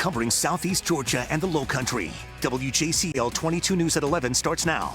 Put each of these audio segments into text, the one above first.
covering Southeast Georgia and the Lowcountry. WJCL 22 News at 11 starts now.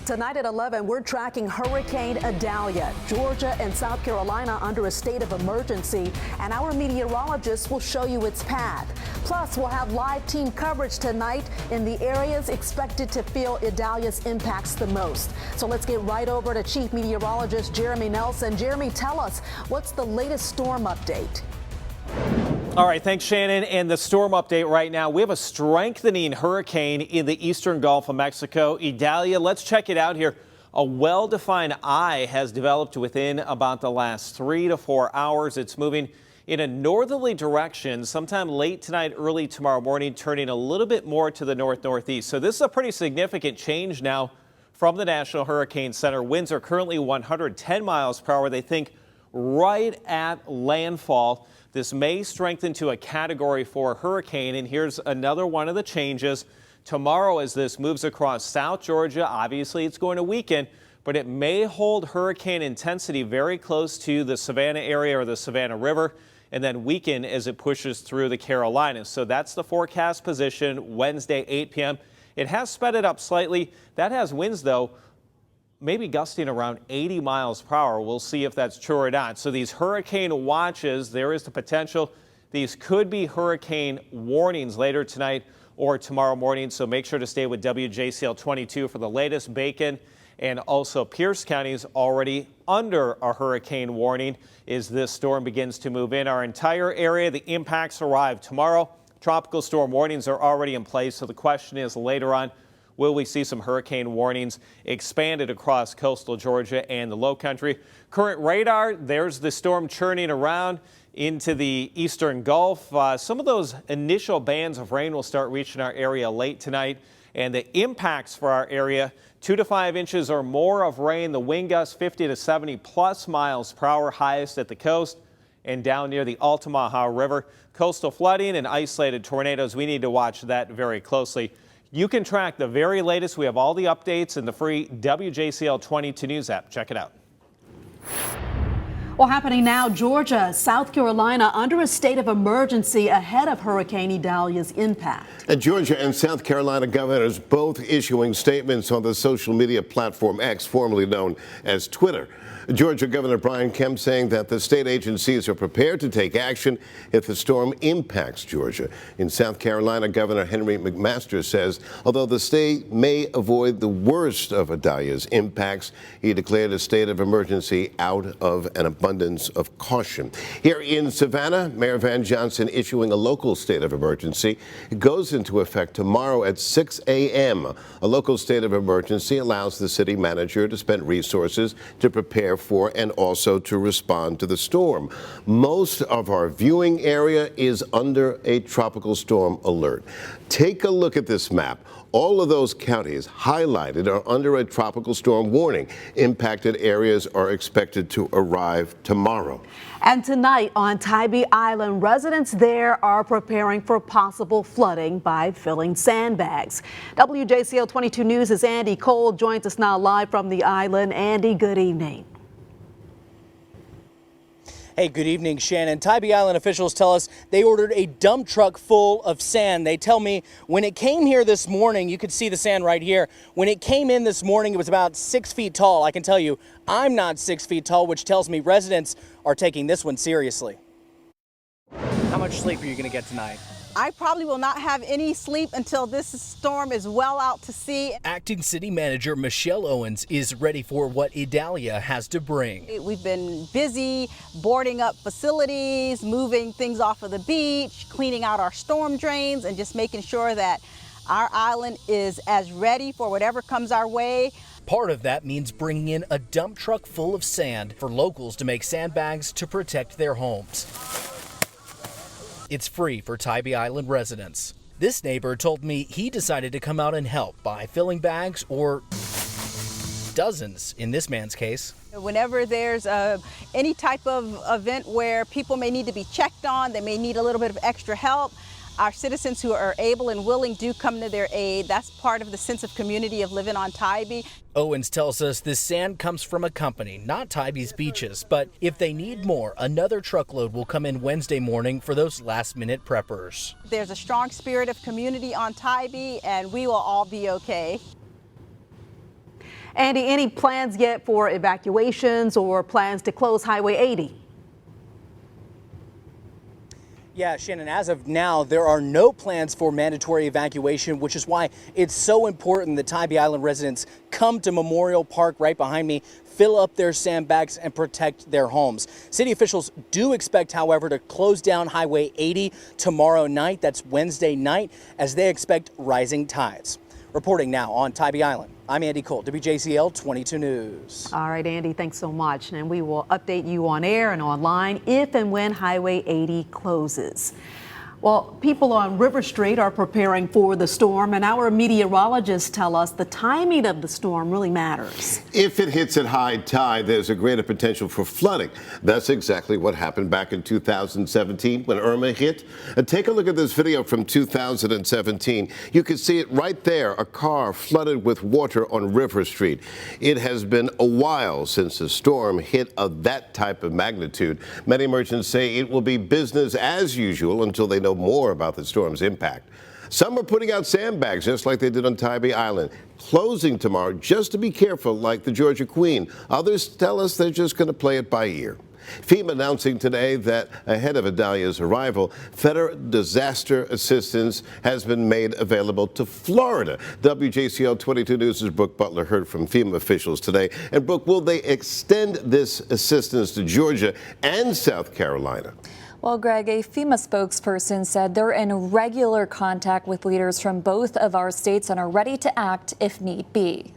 Tonight at 11, we're tracking Hurricane Idalia. Georgia and South Carolina under a state of emergency, and our meteorologists will show you its path. Plus, we'll have live team coverage tonight in the areas expected to feel Idalia's impacts the most. So let's get right over to Chief Meteorologist Jeremy Nelson. Jeremy, tell us, what's the latest storm update? All right, thanks, Shannon. And the storm update right now, we have a strengthening hurricane in the eastern Gulf of Mexico, Idalia. Let's check it out here. A well-defined eye has developed within about the last 3 to 4 hours. It's moving in a northerly direction sometime late tonight, early tomorrow morning, turning a little bit more to the north-northeast. So this is a pretty significant change now from the National Hurricane Center. Winds are currently 110 miles per hour. They think right at landfall. This may strengthen to a Category 4 hurricane, and here's another one of the changes. Tomorrow, as this moves across South Georgia, obviously it's going to weaken, but it may hold hurricane intensity very close to the Savannah area or the Savannah River, and then weaken as it pushes through the Carolinas. So that's the forecast position Wednesday, 8 p.m. It has sped it up slightly. That has winds, though, maybe gusting around 80 miles per hour. We'll see if that's true or not. So these hurricane watches, there is the potential. These could be hurricane warnings later tonight or tomorrow morning. So make sure to stay with WJCL 22 for the latest. Bacon and also Pierce County is already under a hurricane warning as this storm begins to move in. Our entire area, the impacts arrive tomorrow. Tropical storm warnings are already in place. So the question is later on, will we see some hurricane warnings expanded across coastal Georgia and the Lowcountry? Current radar, there's the storm churning around into the eastern Gulf. Some of those initial bands of rain will start reaching our area late tonight. And the impacts for our area, 2 to 5 inches or more of rain. The wind gusts 50 to 70 plus miles per hour, highest at the coast and down near the Altamaha River. Coastal flooding and isolated tornadoes, we need to watch that very closely. You can track the very latest. We have all the updates in the free WJCL 22 News app. Check it out. Well, happening now, Georgia, South Carolina under a state of emergency ahead of Hurricane Idalia's impact. And Georgia and South Carolina governors both issuing statements on the social media platform X, formerly known as Twitter. Georgia Governor Brian Kemp saying that the state agencies are prepared to take action if the storm impacts Georgia. In South Carolina, Governor Henry McMaster says although the state may avoid the worst of Idalia's impacts, he declared a state of emergency out of an abundance of caution. Here in Savannah, Mayor Van Johnson issuing a local state of emergency. It goes into effect tomorrow at 6 a.m. A local state of emergency allows the city manager to spend resources to prepare for and also to respond to the storm. Most of our viewing area is under a tropical storm alert. Take a look at this map. All of those counties highlighted are under a tropical storm warning. Impacted areas are expected to arrive tomorrow. And tonight on Tybee Island, residents there are preparing for possible flooding by filling sandbags. WJCL 22 News' Andy Cole joins us now live from the island. Andy, good evening. Hey, good evening, Shannon. Tybee Island officials tell us they ordered a dump truck full of sand. They tell me when it came here this morning, you could see the sand right here. When it came in this morning, it was about 6 feet tall. I can tell you, I'm not 6 feet tall, which tells me residents are taking this one seriously. How much sleep are you going to get tonight? I probably will not have any sleep until this storm is well out to sea. Acting City Manager Michelle Owens is ready for what Idalia has to bring. We've been busy boarding up facilities, moving things off of the beach, cleaning out our storm drains, and just making sure that our island is as ready for whatever comes our way. Part of that means bringing in a dump truck full of sand for locals to make sandbags to protect their homes. It's free for Tybee Island residents. This neighbor told me he decided to come out and help by filling bags, or dozens in this man's case. Whenever there's any type of event where people may need to be checked on, they may need a little bit of extra help, Our citizens who are able and willing do come to their aid. That's part of the sense of community of living on Tybee. Owens tells us this sand comes from a company, not Tybee's Beaches, but if they need more, another truckload will come in Wednesday morning for those last-minute preppers. There's a strong spirit of community on Tybee, and we will all be okay. Andy, any plans yet for evacuations or plans to close Highway 80? Yeah, Shannon, as of now, there are no plans for mandatory evacuation, which is why it's so important that Tybee Island residents come to Memorial Park right behind me, fill up their sandbags and protect their homes. City officials do expect, however, to close down Highway 80 tomorrow night. That's Wednesday night, as they expect rising tides. Reporting now on Tybee Island, I'm Andy Cole, WJCL 22 News. All right, Andy, thanks so much. And we will update you on air and online if and when Highway 80 closes. Well, people on River Street are preparing for the storm, and our meteorologists tell us the timing of the storm really matters. If it hits at high tide, there's a greater potential for flooding. That's exactly what happened back in 2017 when Irma hit. Take a look at this video from 2017. You can see it right there, a car flooded with water on River Street. It has been a while since a storm hit of that type of magnitude. Many merchants say it will be business as usual until they know more about the storm's impact. Some are putting out sandbags just like they did on Tybee Island, closing tomorrow just to be careful like the Georgia Queen. Others tell us they're just going to play it by ear. FEMA announcing today that ahead of Idalia's arrival, federal disaster assistance has been made available to Florida. WJCL 22 News' Brooke Butler heard from FEMA officials today. And Brooke, will they extend this assistance to Georgia and South Carolina? Well, Greg, a FEMA spokesperson said they're in regular contact with leaders from both of our states and are ready to act if need be.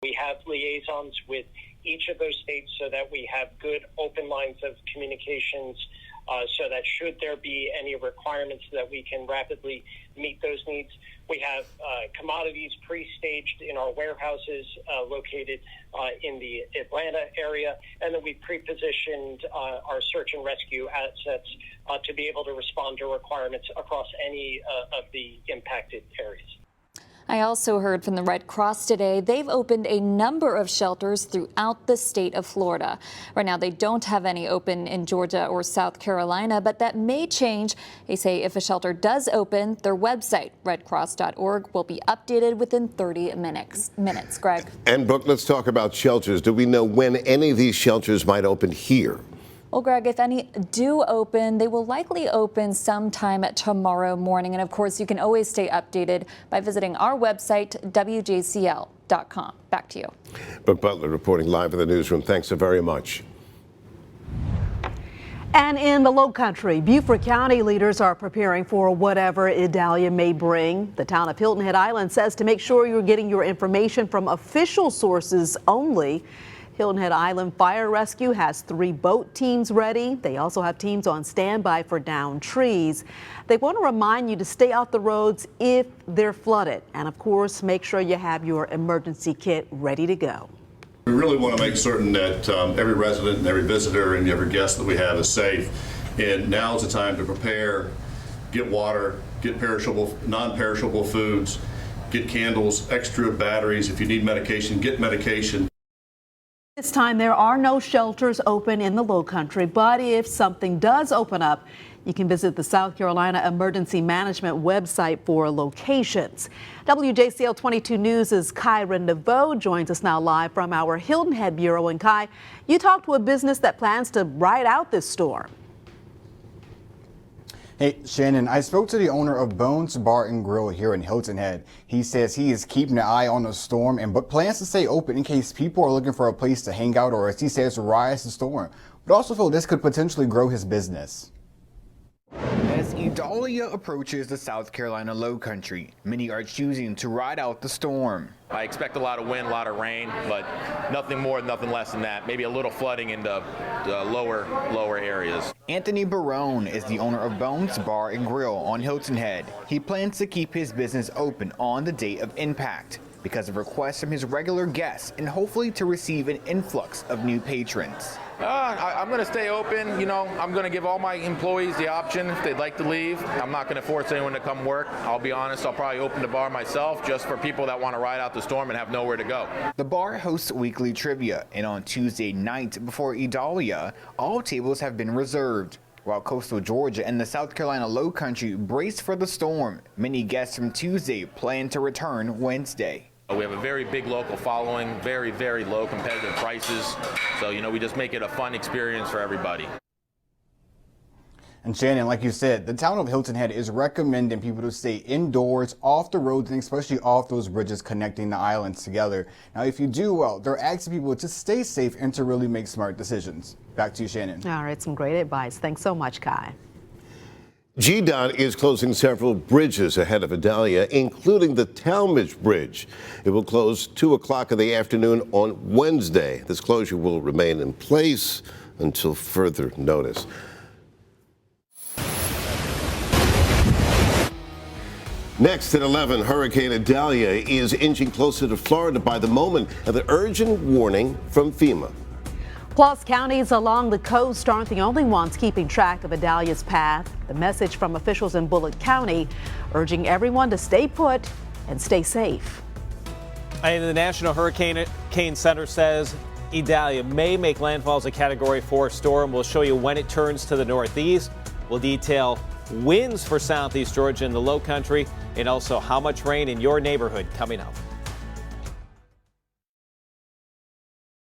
We have liaisons with each of those states so that we have good open lines of communications so that should there be any requirements that we can rapidly meet those needs. We have commodities pre-staged in our warehouses located in the Atlanta area, and then we pre-positioned our search and rescue assets to be able to respond to requirements across any of the impacted areas. I also heard from the Red Cross today. They've opened a number of shelters throughout the state of Florida. Right now, they don't have any open in Georgia or South Carolina, but that may change. They say if a shelter does open, their website, redcross.org, will be updated within 30 minutes. Greg. And Brooke, let's talk about shelters. Do we know when any of these shelters might open here? Well, Greg, if any do open, they will likely open sometime tomorrow morning. And of course, you can always stay updated by visiting our website, WJCL.com. Back to you. Brooke Butler reporting live in the newsroom. Thanks so very much. And in the Low Country, Beaufort County leaders are preparing for whatever Idalia may bring. The town of Hilton Head Island says to make sure you're getting your information from official sources only. Hilton Head Island Fire Rescue has 3 boat teams ready. They also have teams on standby for downed trees. They want to remind you to stay off the roads if they're flooded. And of course, make sure you have your emergency kit ready to go. We really want to make certain that every resident and every visitor and every guest that we have is safe. And now is the time to prepare, get water, get perishable, non-perishable foods, get candles, extra batteries. If you need medication, get medication. This time there are no shelters open in the Low Country, but if something does open up, you can visit the South Carolina Emergency Management website for locations. WJCL 22 News' Kyra Naveau joins us now live from our Hilton Head Bureau. And Kai, you talked to a business that plans to ride out this storm. Hey, Shannon, I spoke to the owner of Bones Bar and Grill here in Hilton Head. He says he is keeping an eye on the storm but plans to stay open in case people are looking for a place to hang out or, as he says, rise the storm. But also feel this could potentially grow his business. As Idalia approaches the South Carolina Low Country, many are choosing to ride out the storm. I expect a lot of wind, a lot of rain, but nothing more, nothing less than that. Maybe a little flooding in the lower areas. Anthony Barone is the owner of Bones Bar and Grill on Hilton Head. He plans to keep his business open on the date of impact because of requests from his regular guests and hopefully to receive an influx of new patrons. I'm going to stay open. You know, I'm going to give all my employees the option if they'd like to leave. I'm not going to force anyone to come work. I'll be honest, I'll probably open the bar myself just for people that want to ride out the storm and have nowhere to go. The bar hosts weekly trivia, and on Tuesday night before Idalia, all tables have been reserved. While coastal Georgia and the South Carolina low country brace for the storm, many guests from Tuesday plan to return Wednesday. We have a very big local following, very, very low competitive prices. So, you know, we just make it a fun experience for everybody. And Shannon, like you said, the town of Hilton Head is recommending people to stay indoors, off the roads, and especially off those bridges connecting the islands together. Now, if you do well, they're asking people to stay safe and to really make smart decisions. Back to you, Shannon. All right, some great advice. Thanks so much, Kai. GDOT is closing several bridges ahead of Idalia, including the Talmadge Bridge. It will close 2 o'clock in the afternoon on Wednesday. This closure will remain in place until further notice. Next at 11, Hurricane Idalia is inching closer to Florida by the moment of the urgent warning from FEMA. Plus, counties along the coast aren't the only ones keeping track of Idalia's path. The message from officials in Bullitt County urging everyone to stay put and stay safe. And the National Hurricane Center says Idalia may make landfall as a Category 4 storm. We'll show you when it turns to the northeast. We'll detail winds for southeast Georgia and the low country, and also how much rain in your neighborhood coming up.